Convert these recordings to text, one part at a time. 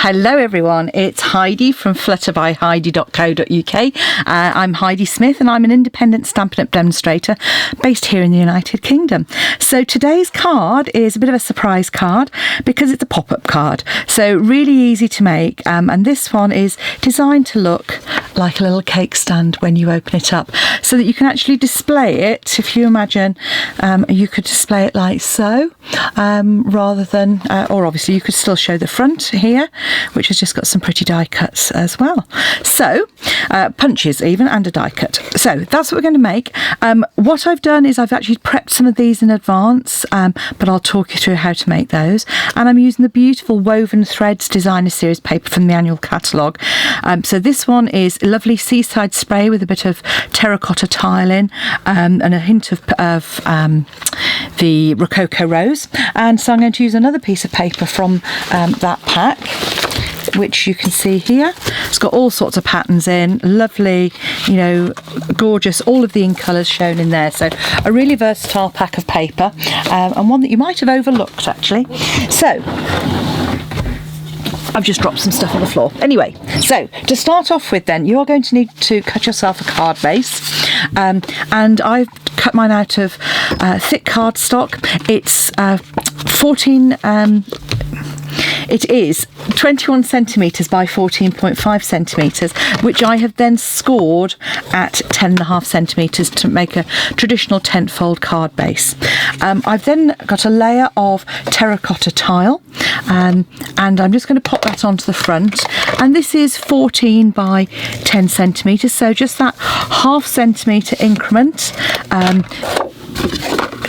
Hello everyone, it's Heidi from flutterbyheidi.co.uk. I'm Heidi Smith and I'm an independent Stampin' Up! Demonstrator based here in the United Kingdom. So today's card is a bit of a surprise card because it's a pop-up card. So really easy to make, and this one is designed to look like a little cake stand when you open it up, so that you can actually display it. If you imagine, you could display it like so, rather than, or obviously you could still show the front here, which has just got some pretty die cuts as well. So punches even, and a die cut. So that's what we're going to make. What I've done is I've actually prepped some of these in advance, but I'll talk you through how to make those. And I'm using the beautiful Woven Threads Designer Series paper from the annual catalogue. So this one is lovely seaside spray with a bit of terracotta tiling, and a hint of the Rococo Rose. And so I'm going to use another piece of paper from that pack, which you can see here. It's got all sorts of patterns in, lovely, you know, gorgeous, all of the in colours shown in there. So a really versatile pack of paper, and one that you might have overlooked actually. So I've just dropped some stuff on the floor. Anyway, so to start off with then, you are going to need to cut yourself a card base. And I've cut mine out of thick cardstock. It's 14... it is 21 centimetres by 14.5 centimetres, which I have then scored at 10.5 centimetres to make a traditional tent fold card base. I've then got a layer of terracotta tile, and I'm just going to pop that onto the front. And this is 14 by 10 centimetres, so just that half centimetre increment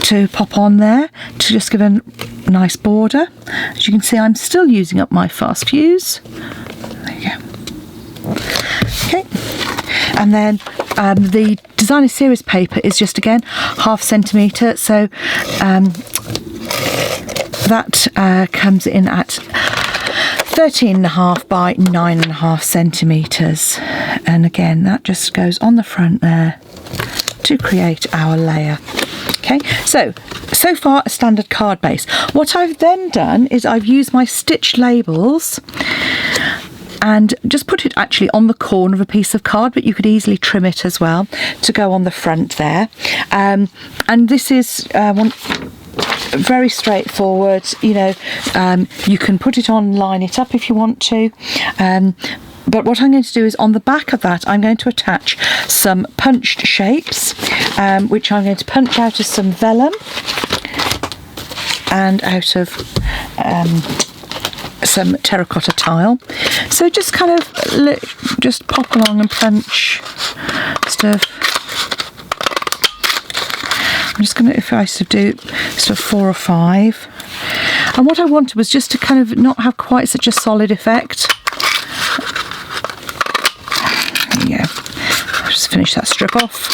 to pop on there to just give a nice border. As you can see, I'm still using up my fast fuse. There you go. Okay, and then the Designer Series paper is just again half centimetre, so that comes in at 13.5 by 9.5 centimetres, and again that just goes on the front there to create our layer. Okay, so far a standard card base. What I've then done is I've used my stitch labels and just put it actually on the corner of a piece of card, but you could easily trim it as well to go on the front there. And this is very straightforward. You know, you can put it on, line it up if you want to. But what I'm going to do is on the back of that, I'm going to attach some punched shapes, which I'm going to punch out of some vellum and out of some terracotta tile. So just kind of just pop along and punch stuff. I'm just going to, if I sort of do sort of 4 or 5. And what I wanted was just to kind of not have quite such a solid effect. Yeah, I'll just finish that strip off.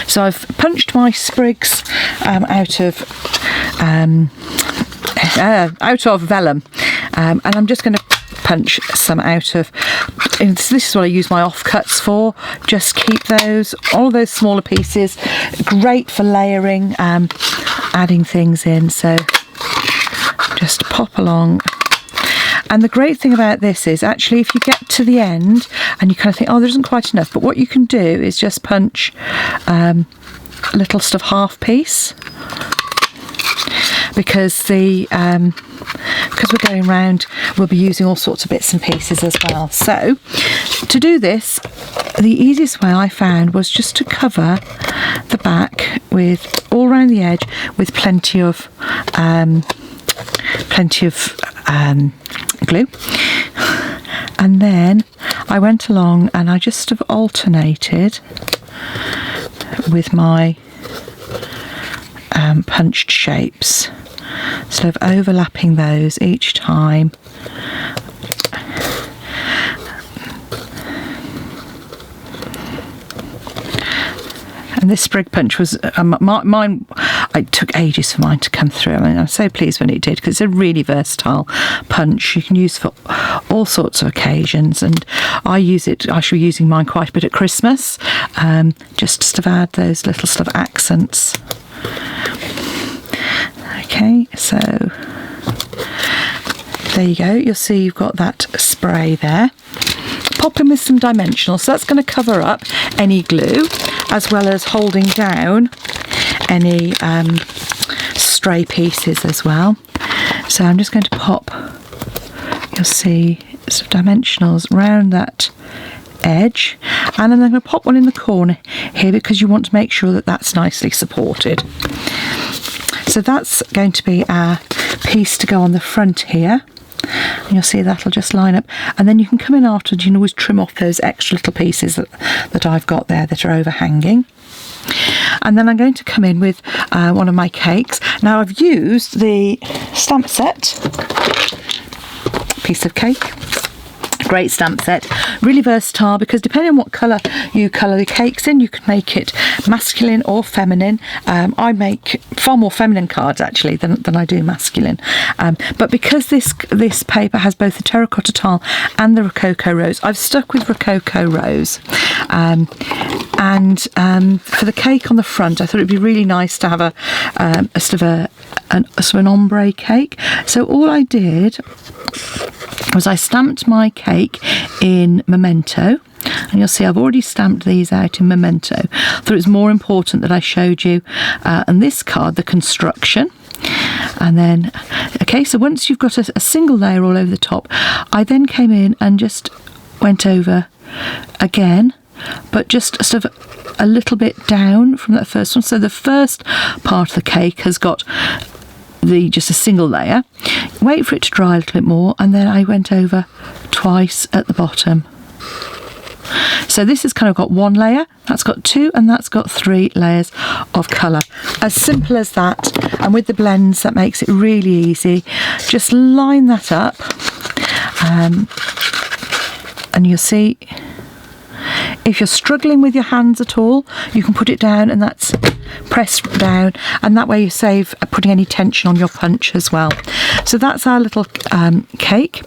So I've punched my sprigs out of vellum, and I'm just going to punch some out of, and this is what I use my offcuts for. Just keep those, all those smaller pieces, great for layering, adding things in. So just pop along. And the great thing about this is actually if you get to the end and you kind of think, oh, there isn't quite enough, but what you can do is just punch a little sort of half piece, because because we're going round, we'll be using all sorts of bits and pieces as well. So to do this, the easiest way I found was just to cover the back with, all around the edge, with plenty of glue. And then I went along and I just sort of alternated with my punched shapes, sort of overlapping those each time. And this sprig punch was mine. It took ages for mine to come through. I mean, I'm so pleased when it did, because it's a really versatile punch you can use for all sorts of occasions. And I use it. I should be using mine quite a bit at Christmas, just to add those little sort of accents. Okay, so there you go. You'll see you've got that spray there. Pop in with some dimensional, so that's going to cover up any glue as well as holding down any stray pieces as well. So I'm just going to pop, you'll see, some dimensionals round that edge, and then I'm going to pop one in the corner here because you want to make sure that that's nicely supported. So that's going to be our piece to go on the front here. And you'll see that'll just line up, and then you can come in afterwards. You can always trim off those extra little pieces that I've got there that are overhanging. And then I'm going to come in with one of my cakes. Now I've used the stamp set piece of cake. Great stamp set, really versatile, because depending on what colour you colour the cakes in, you can make it masculine or feminine. I make far more feminine cards actually than I do masculine, but because this paper has both the terracotta tile and the Rococo rose, I've stuck with Rococo rose, and for the cake on the front I thought it'd be really nice to have a sort of an ombre cake. So all I did was I stamped my cake in Memento, and you'll see I've already stamped these out in Memento. I thought it was more important that I showed you on this card the construction. And then, okay, so once you've got a single layer all over the top, I then came in and just went over again, but just sort of a little bit down from that first one. So the first part of the cake has got just a single layer. Wait for it to dry a little bit more, and then I went over twice at the bottom. So this has kind of got one layer, that's got two, and that's got 3 layers of colour. As simple as that, and with the blends that makes it really easy. Just line that up, and you'll see if you're struggling with your hands at all, you can put it down and that's pressed down, and that way you save putting any tension on your punch as well. So that's our little cake.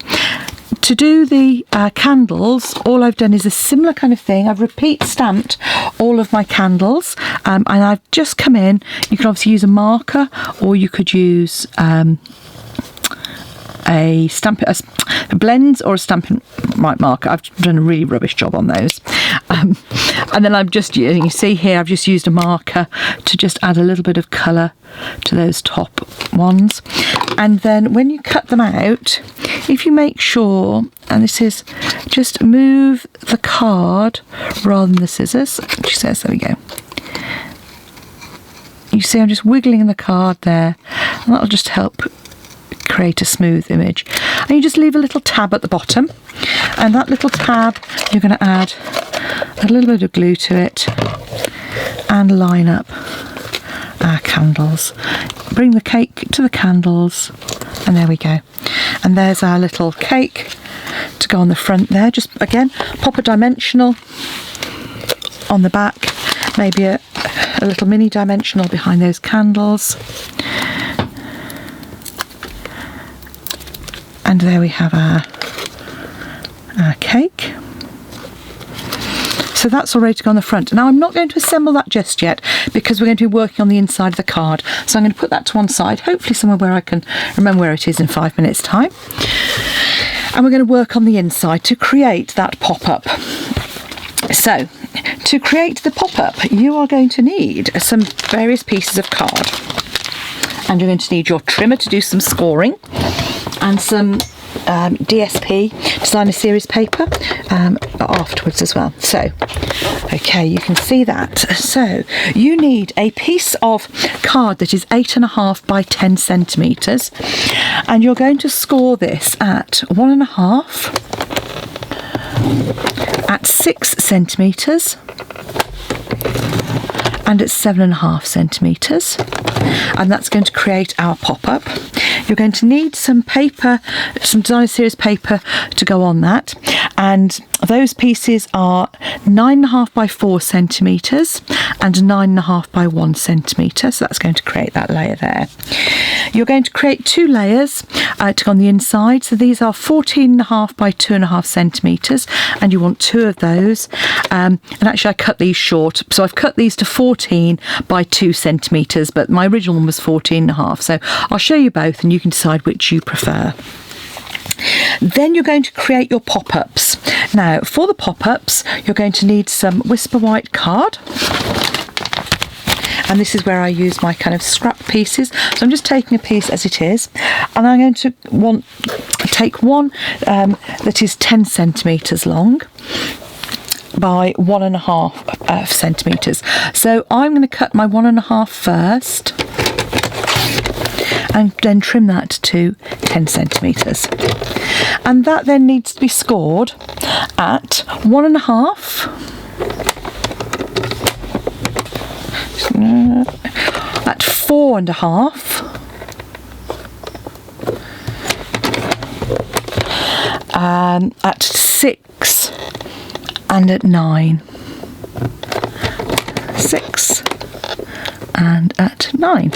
To do the candles, all I've done is a similar kind of thing. I've repeat stamped all of my candles, and I've just come in. You can obviously use a marker, or you could use a blends or a stamping marker. I've done a really rubbish job on those, and then I'm just using, you see here, I've just used a marker to just add a little bit of colour to those top ones. And then when you cut them out, if you make sure, and this is, just move the card rather than the scissors. She says, there we go. You see I'm just wiggling the card there, and that'll just help create a smooth image. And you just leave a little tab at the bottom, and that little tab you're going to add a little bit of glue to it and line up our candles. Bring the cake to the candles, and there we go. And there's our little cake to go on the front there. Just again pop a dimensional on the back, maybe a little mini dimensional behind those candles. And there we have our cake. So that's all ready to go on the front. Now I'm not going to assemble that just yet, because we're going to be working on the inside of the card. So I'm going to put that to one side, hopefully somewhere where I can remember where it is in 5 minutes time. And we're going to work on the inside to create that pop-up. So to create the pop-up, you are going to need some various pieces of card. And you're going to need your trimmer to do some scoring, and some DSP, designer series paper, afterwards as well. So, okay, you can see that. So you need a piece of card that is 8.5 by 10 centimetres, and you're going to score this at 1.5, at 6 centimetres, and at 7.5 centimetres, and that's going to create our pop-up. You're going to need some paper, some designer series paper to go on that, and those pieces are 9.5 by 4 centimetres and 9.5 by 1 centimetre, so that's going to create that layer there. You're going to create 2 layers to go on the inside, so these are 14.5 by 2.5 centimetres, and you want 2 of those, and actually I cut these short, so I've cut these to 14 by 2 centimetres, but my original one was 14.5, so I'll show you both and you can decide which you prefer. Then you're going to create your pop-ups. Now, for the pop-ups, you're going to need some Whisper White card. And this is where I use my kind of scrap pieces. So I'm just taking a piece as it is, and I'm going to take one that is 10 centimetres long by 1.5 centimetres. So I'm going to cut my 1.5 first, and then trim that to 10 centimetres. And that then needs to be scored at 1.5, at 4.5, at 6, and at 9. 6 and at 9.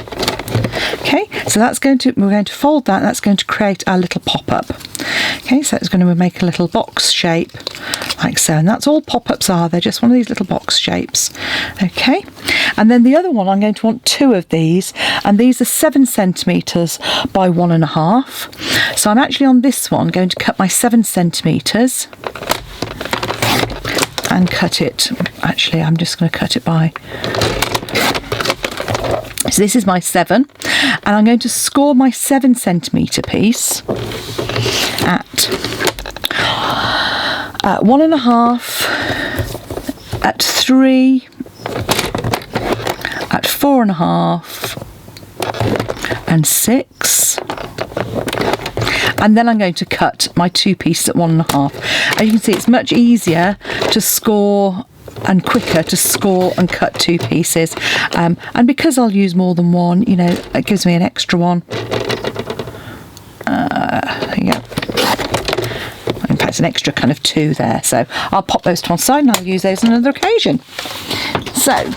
Okay, so we're going to fold that. That's going to create our little pop-up. Okay, so it's going to make a little box shape like so, and that's all pop-ups are. They're just one of these little box shapes. Okay, and then the other one, I'm going to want 2 of these, and these are 7 centimetres by 1.5. So I'm actually on this one going to cut my 7 centimetres and cut it. Actually, I'm just going to cut it by. So this is my 7, and I'm going to score my 7 centimetre piece at 1.5, at 3, at 4.5, and 6. And then I'm going to cut my 2 pieces at 1.5. As you can see, it's much easier to score and quicker to score and cut 2 pieces, and because I'll use more than one, you know, it gives me an extra one. Yeah, in fact, an extra kind of 2 there, so I'll pop those to one side and I'll use those on another occasion. So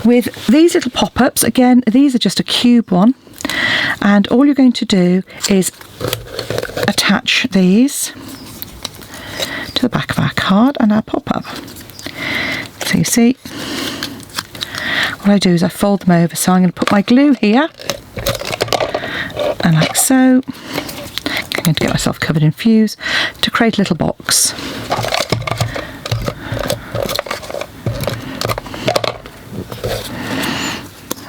with these little pop-ups, again, these are just a cube one, and all you're going to do is attach these to the back of our card and our pop-up. So you see, what I do is I fold them over. So I'm going to put my glue here, and like so. I'm going to get myself covered in fuse to create a little box.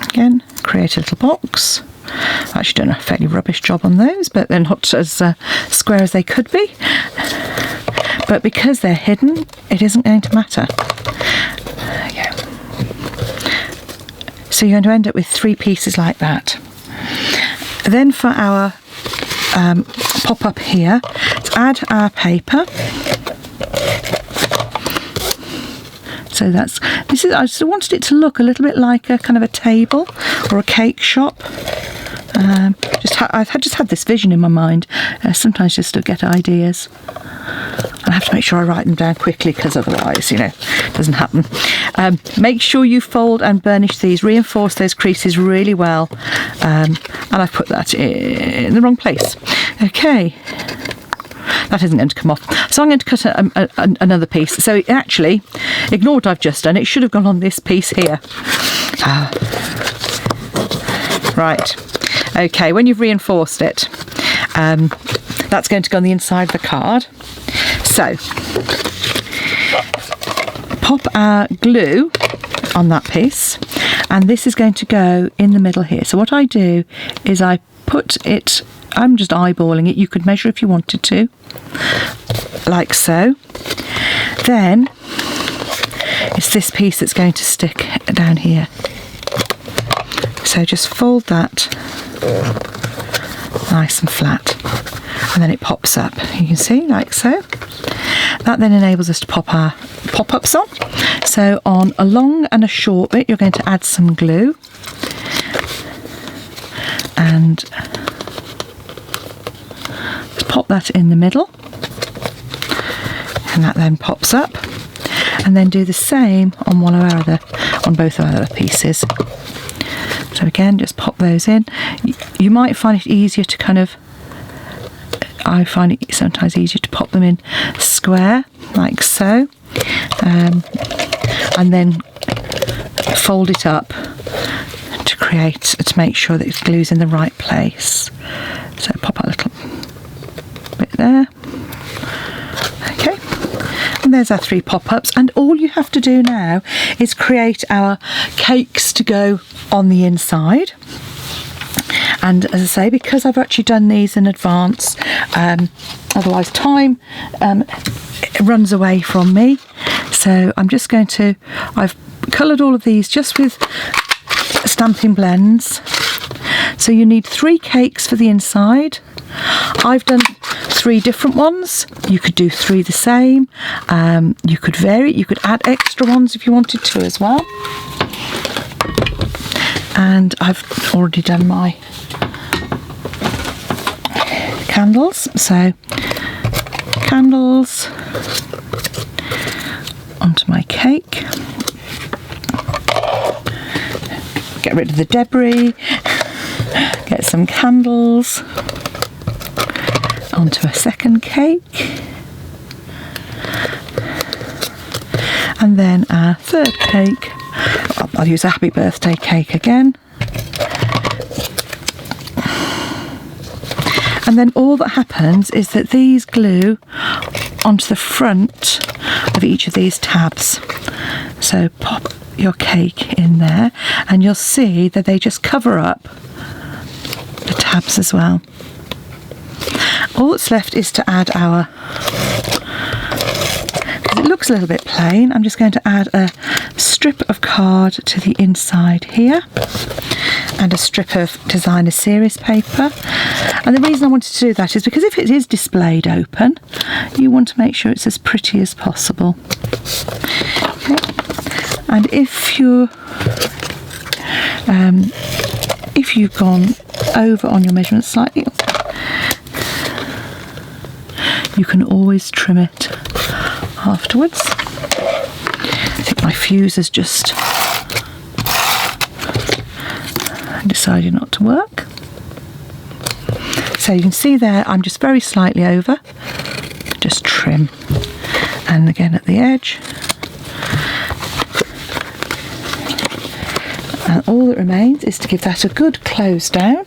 Again, create a little box. I've actually done a fairly rubbish job on those, but they're not as square as they could be. But because they're hidden, it isn't going to matter. Yeah. So you're going to end up with 3 pieces like that. Then for our pop-up here, let's add our paper. So this is. I just wanted it to look a little bit like a kind of a table or a cake shop. I've just had this vision in my mind. Sometimes just to get ideas. I have to make sure I write them down quickly, because otherwise, you know, it doesn't happen. Make sure you fold and burnish these, reinforce those creases really well. And I've put that in the wrong place. Okay, that isn't going to come off. So I'm going to cut another piece. So actually, ignore what I've just done. It should have gone on this piece here. Right. Okay, when you've reinforced it, that's going to go on the inside of the card. So, pop our glue on that piece, and this is going to go in the middle here. So what I do is I put it, I'm just eyeballing it, you could measure if you wanted to, like so. Then, it's this piece that's going to stick down here. So just fold that nice and flat, and then it pops up. You can see, like so. That then enables us to pop our pop-ups on. So on a long and a short bit, you're going to add some glue, and just pop that in the middle, and that then pops up. And then do the same on both of our other pieces. So again, just pop those in. You might find it easier to I find it sometimes easier to pop them in square, like so, and then fold it up to make sure that it glues in the right place. So pop a little bit there. Okay, and there's our 3 pop-ups, and all you have to do now is create our cakes to go on the inside. And as I say, because I've actually done these in advance, otherwise time runs away from me. So I'm just going to, I've coloured all of these just with Stampin' Blends. So you need 3 cakes for the inside. I've done 3 different ones. You could do 3 the same. You could vary. You could add extra ones if you wanted to as well. And I've already done my candles. So candles onto my cake. Get rid of the debris. Get some candles onto a second cake, and then our third cake. I'll use a happy birthday cake again, and then all that happens is that these glue onto the front of each of these tabs. So pop your cake in there and you'll see that they just cover up the tabs as well. All that's left is to add our, because it looks a little bit plain, I'm just going to add a strip of card to the inside here and a strip of designer series paper. And the reason I wanted to do that is because if it is displayed open, you want to make sure it's as pretty as possible. Okay. And if you've gone over on your measurements slightly, you can always trim it afterwards. I think my fuse has just decided not to work. So you can see there I'm just very slightly over. Just trim. And again at the edge. And all that remains is to give that a good close down.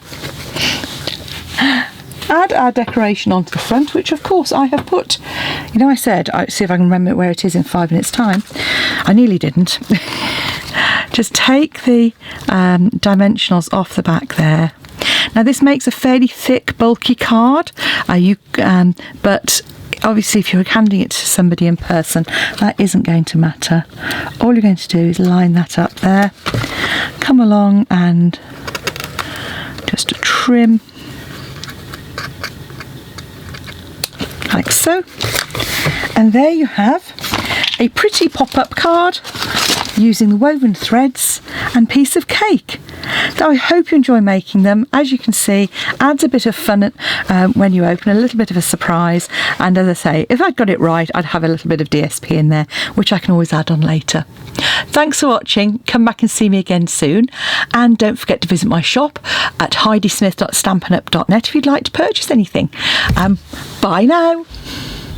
Add our decoration onto the front, which of course I have put, you know, I said, see if I can remember where it is in 5 minutes time. I nearly didn't. Just take the dimensionals off the back there. Now this makes a fairly thick, bulky card, but obviously if you're handing it to somebody in person, that isn't going to matter. All you're going to do is line that up there, come along and just trim like so, and there you have a pretty pop-up card using the woven threads and piece of cake. So I hope you enjoy making them. As you can see, adds a bit of fun when you open, a little bit of a surprise, and as I say, if I'd got it right, I'd have a little bit of DSP in there, which I can always add on later. Thanks for watching. Come back and see me again soon, and don't forget to visit my shop at heidismith.stampinup.net if you'd like to purchase anything. Bye now.